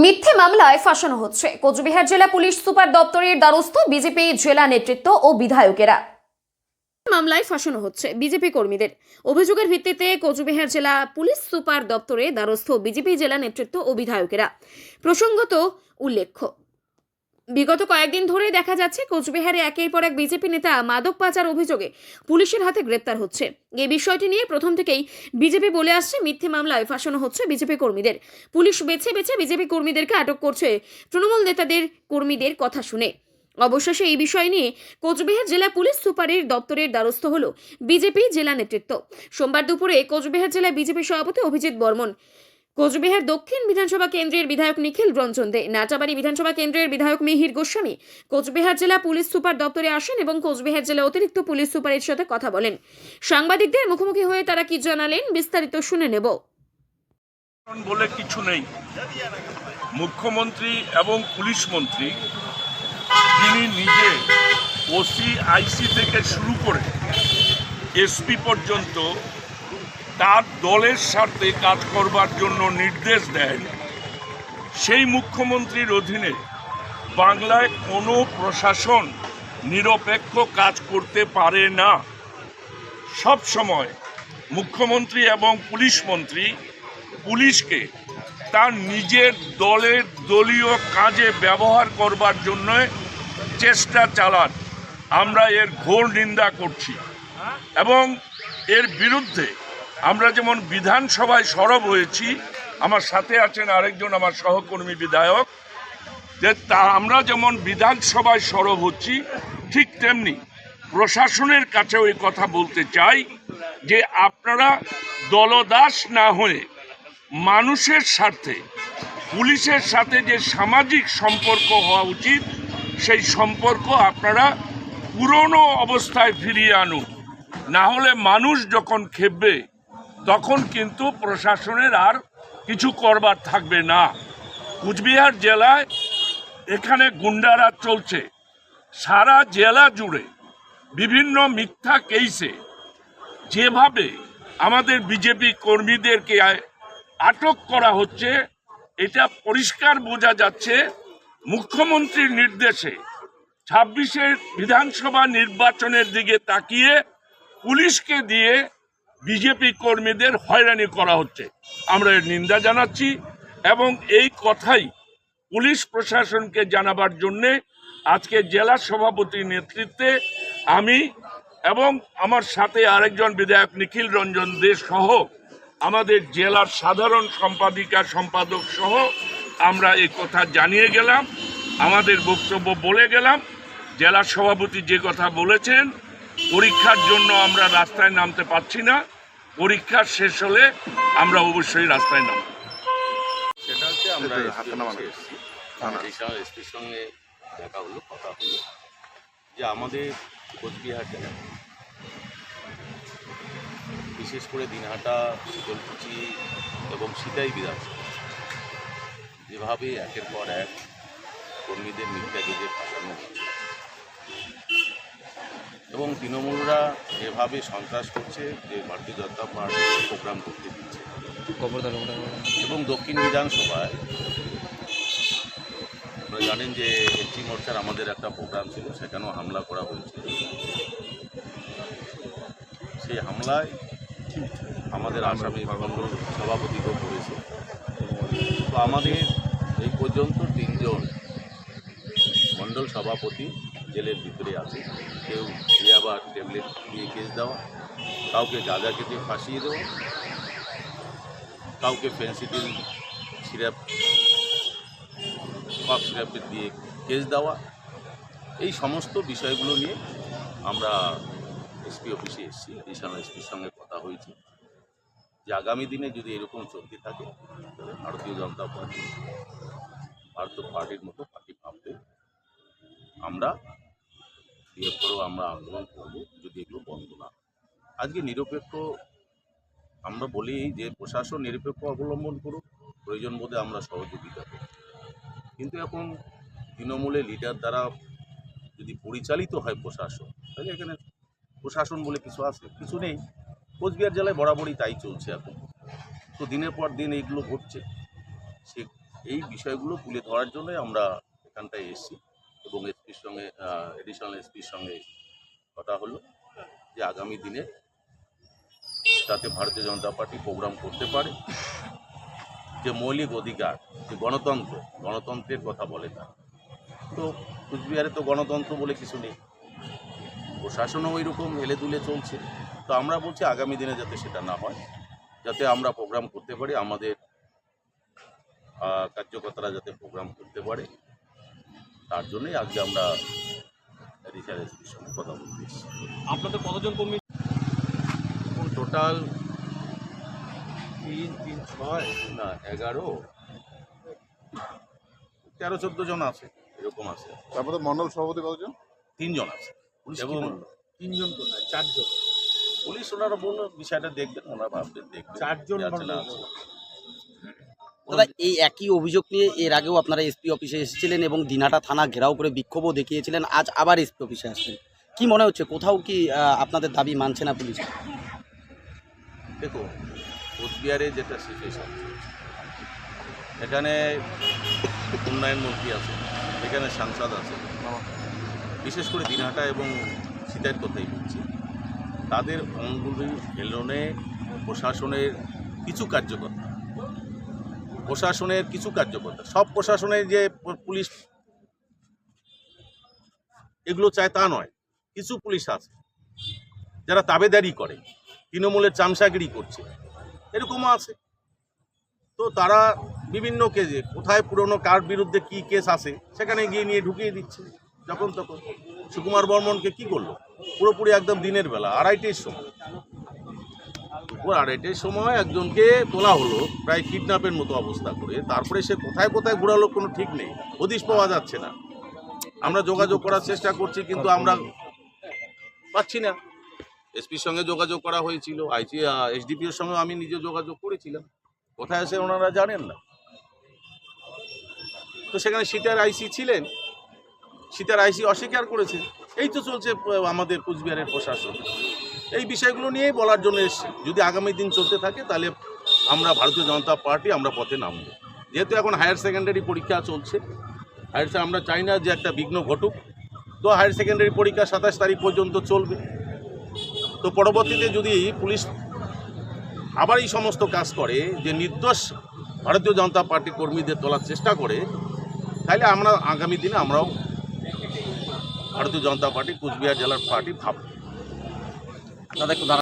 মিথ্যে মামলায় ফাঁসানো হচ্ছে কোচবিহার জেলা পুলিশ সুপার দপ্তরের দ্বারস্থ বিজেপি জেলা নেতৃত্ব ও বিধায়কেরা। মামলায় ফাঁসানো হচ্ছে বিজেপি কর্মীদের। অভিযোগের ভিত্তিতে কোচবিহার জেলা পুলিশ সুপার দপ্তরে দ্বারস্থ বিজেপি জেলা নেতৃত্ব ও বিধায়কেরা। প্রসঙ্গত উল্লেখ্য, বিগত কয়েকদিন ধরে দেখা যাচ্ছে কোচবিহারে একের পর এক বিজেপি নেতা মাদক পাচার অভিযোগে পুলিশের হাতে গ্রেপ্তার হচ্ছে। এই বিষয়টি নিয়ে প্রথম থেকেই বিজেপি বলে আসছে মিথ্যে মামলায় ফাঁসানো হচ্ছে বিজেপি কর্মীদের। পুলিশ বেছে বেছে বিজেপি কর্মীদেরকে আটক করছে তৃণমূল নেতাদের কর্মীদের কথা শুনে। অবশেষে এই বিষয় নিয়ে কোচবিহার জেলা পুলিশ সুপারের দপ্তরের দ্বারস্থ হল বিজেপি জেলা নেতৃত্ব। সোমবার দুপুরে কোচবিহার জেলা বিজেপি সভাপতি অভিজিৎ বর্মন, কোচবিহার দক্ষিণ বিধানসভা কেন্দ্রের বিধায়ক নিখিল রঞ্জন দে, নাটাবাড়ি বিধানসভা কেন্দ্রের বিধায়ক মিহির গোস্বামী কোচবিহার জেলা পুলিশ সুপার দপ্তরে আসেন এবং কোচবিহার জেলা অতিরিক্ত পুলিশ সুপারের সাথে কথা বলেন। সাংবাদিকদের মুখোমুখি হয়ে তারা কি জানালেন বিস্তারিত শুনে নেব। বলে কিছু নেই। মুখ্যমন্ত্রী এবং পুলিশ মন্ত্রী তিনি নিজে ওসি আইসি থেকে শুরু করে এসপি পর্যন্ত তার দলের স্বার্থে কাজ করবার জন্য নির্দেশ দেন। সেই মুখ্যমন্ত্রীর অধীনে বাংলায় কোনো প্রশাসন নিরপেক্ষ কাজ করতে পারে না। সব সময় মুখ্যমন্ত্রী এবং পুলিশ মন্ত্রী পুলিশকে তার নিজের দলের দলীয় কাজে ব্যবহার করবার জন্য চেষ্টা চালান। আমরা এর ঘোর নিন্দা করছি এবং এর বিরুদ্ধে আমরা যেমন বিধানসভায় সরব হয়েছি, আমার সাথে আছেন আরেকজন আমার সহকর্মী বিধায়ক, যে আমরা যেমন বিধানসভায় সরব হচ্ছি ঠিক তেমনি প্রশাসনের কাছেও এই কথা বলতে চাই যে আপনারা দলদাস না হয়ে মানুষের স্বার্থে পুলিশের সাথে যে সামাজিক সম্পর্ক হওয়া উচিত সেই সম্পর্ক আপনারা পুরনো অবস্থায় ফিরিয়ে আনুন। না হলে মানুষ যখন খেপবে তখন কিন্তু প্রশাসনের আর কিছু করবার থাকবে না। কুচবিহার জেলায় এখানে গুন্ডারাজ চলছে। সারা জেলা জুড়ে বিভিন্ন মিথ্যা কেসে যেভাবে আমাদের বিজেপি কর্মীদেরকে আটক করা হচ্ছে, এটা পরিষ্কার বোঝা যাচ্ছে মুখ্যমন্ত্রীর নির্দেশে 26-এর বিধানসভা নির্বাচনের দিকে তাকিয়ে পুলিশকে দিয়ে বিজেপি কর্মীদের হয়রানি করা হচ্ছে। আমরা এর নিন্দা জানাচ্ছি এবং এই কথাই পুলিশ প্রশাসনকে জানাবার জন্যে আজকে জেলা সভাপতির নেতৃত্বে আমি এবং আমার সাথে আরেকজন বিধায়ক নিখিল রঞ্জন দে সহ আমাদের জেলার সাধারণ সম্পাদিকা সম্পাদক সহ আমরা এই কথা জানিয়ে গেলাম, আমাদের বক্তব্য বলে গেলাম। জেলা সভাপতি যে কথা বলেছেন, পরীক্ষার জন্য আমরা রাস্তায় নামতে পারছি না, পরীক্ষা শেষ হলে আমরা অবশ্যই রাস্তায় নামব। সেটা হচ্ছে আমরা এসপির সঙ্গে দেখা হলো, কথা হলো যে আমাদের কোচবিহার জেলায় বিশেষ করে দিনহাটা, শীতলকুচি এবং সিতাই বিধানসভা যেভাবে একের পর এক কর্মীদের মিথ্যা কেজে ফাঁসানো হচ্ছে এবং তৃণমূলরা যেভাবে সন্ত্রাস করছে, যে ভারতীয় জনতা পার্টি প্রোগ্রাম করতে দিচ্ছে এবং দক্ষিণ বিধানসভায় আপনারা জানেন যে এসটি মোর্চার আমাদের একটা প্রোগ্রাম ছিল, সেখানেও হামলা করা হয়েছিল। সেই হামলায় আমাদের আসামি মণ্ডল সভাপতিকেও করেছে। তো আমাদের এই পর্যন্ত 3 জন মণ্ডল সভাপতি জেলের ভিতরে আছে। কেউ আবার ট্যাবলেট দিয়ে কেস দেওয়া, কাউকে গাঁজা খেতে ফাঁসিয়ে দেওয়া, কাউকে ফেন্সিডিল সিরাপ কফ সিরাপের দিয়ে কেস দেওয়া। এই সমস্ত বিষয়গুলো নিয়ে আমরা এসপি অফিসে এসেছি, এডিশনাল এসপির সঙ্গে কথা হয়েছে যে আগামী দিনে যদি এরকম চলতে থাকে তাহলে ভারতীয় জনতা পার্টি ভারতীয় পার্টির মতো পার্টি ভাববে। আমরা বৃহত্তর আমরা আন্দোলন করব যদি এগুলো বন্ধ না। আজকে নিরপেক্ষ আমরা বলি যে প্রশাসন নিরপেক্ষ অবলম্বন করুক, প্রয়োজন বোধে আমরা সহযোগিতা করি, কিন্তু এখন তৃণমূলের লিডার দ্বারা যদি পরিচালিত হয় প্রশাসন, তাহলে এখানে প্রশাসন বলে কিছু আছে? কিছু নেই। কোচবিহার জেলায় বরাবরই তাই চলছে এখন। তো দিনের পর দিন এইগুলো ঘটছে। সে এই বিষয়গুলো তুলে ধরার জন্যই আমরা এখানটায় এসেছি এবং এসপির সঙ্গে এডিশনাল এসপির সঙ্গে কথা হলো যে আগামী দিনে যাতে ভারতীয় জনতা পার্টি প্রোগ্রাম করতে পারে, যে মৌলিক অধিকার, যে গণতন্ত্রের কথা বলে তারা। তো কুচবিহারে তো গণতন্ত্র বলে কিছু নেই, প্রশাসনও ওই রকম হেলে দুলে চলছে। তো আমরা বলছি আগামী দিনে যাতে সেটা না হয়, যাতে আমরা প্রোগ্রাম করতে পারি, আমাদের কার্যকর্তারা যাতে প্রোগ্রাম করতে পারে, তার জন্যই আজকে আমরা এডিশনাল এসপির সঙ্গে কথা বলতে এসেছি। আপনাদের কতজন কর্মী? টোটাল 3, 6, 11, 13-14 জন আছে, এরকম আছে। তারপরে মন্ডল সভাপতি কতজন? 3 জন আছে এবং 3 জন কোথায়? 4 জন। পুলিশ ওনারা বললো বিষয়টা দেখবেন, ওনারা ভাববেন দেখবেন 4 জন কি আছে না আছে। দাদা, এই একই অভিযোগ নিয়ে এর আগেও আপনারা এসপি অফিসে এসেছিলেন এবং দিনহাটা থানা ঘেরাও করে বিক্ষোভও দেখিয়েছিলেন, আজ আবার এসপি অফিসে আসছেন। কি মনে হচ্ছে, কোথাও কি আপনাদের দাবি মানছে না পুলিশ? দেখো, কোচবিহারে যেটা সিচুয়েশন, এখানে উন্নয়ন মন্ত্রী আছে, এখানে সাংসদ আছে, বিশেষ করে দিনহাটা এবং সীতার কথাই বলছি, তাদের অঙ্গুলি হেলনে প্রশাসনের কিছু কার্যকর্তা, সব প্রশাসনের যে পুলিশ এগুলো চায় তা নয়, কিছু পুলিশ আছে যারা তাবেদারি করে, তৃণমূলের চামচাগিরি করছে, এরকমও আছে। তো তারা বিভিন্ন কেসে, কোথায় পুরনো কার বিরুদ্ধে কি কেস আছে সেখানে গিয়ে নিয়ে ঢুকিয়ে দিচ্ছে যখন তখন। সুকুমার বর্মনকে কি করলো, পুরোপুরি একদম দিনের বেলা 2:30-র সময়, দুপুর 2:30-র সময় একজনকে তোলা হলো প্রায় কিডন্যাপের মতো অবস্থা করে। তারপরে সে কোথায় কোথায় ঘোরালো কোনো ঠিক নেই, হদিশ পাওয়া যাচ্ছে না। আমরা যোগাযোগ করার চেষ্টা করছি কিন্তু আমরা পাচ্ছি না। এসপির সঙ্গে যোগাযোগ করা হয়েছিল, এসডিপিওর সঙ্গে আমি নিজে যোগাযোগ করেছিলাম, কোথায় আছে ওনারা জানেন না। তো সেখানে সীতার আইসি ছিলেন, সীতার আইসি অস্বীকার করেছে। এই তো চলছে আমাদের কুচবিহারের প্রশাসন। এই বিষয়গুলো নিয়েই বলার জন্য এসেছি, যদি আগামী দিন চলতে থাকে তাহলে আমরা ভারতীয় জনতা পার্টি আমরা পথে নামব। যেহেতু এখন হায়ার সেকেন্ডারি পরীক্ষা চলছে, আমরা চাই না যে একটা বিঘ্ন ঘটুক। তো হায়ার সেকেন্ডারি পরীক্ষা 27 তারিখ পর্যন্ত চলবে। তো পরবর্তীতে যদি পুলিশ আবার এই সমস্ত কাজ করে, যে নির্দোষ ভারতীয় জনতা পার্টি কর্মীদের তোলার চেষ্টা করে, তাহলে আমরা আগামী দিনে আমরাও ভারতীয় জনতা পার্টি কুচবিহার জেলার পার্টি ভাবব। দাদা একটু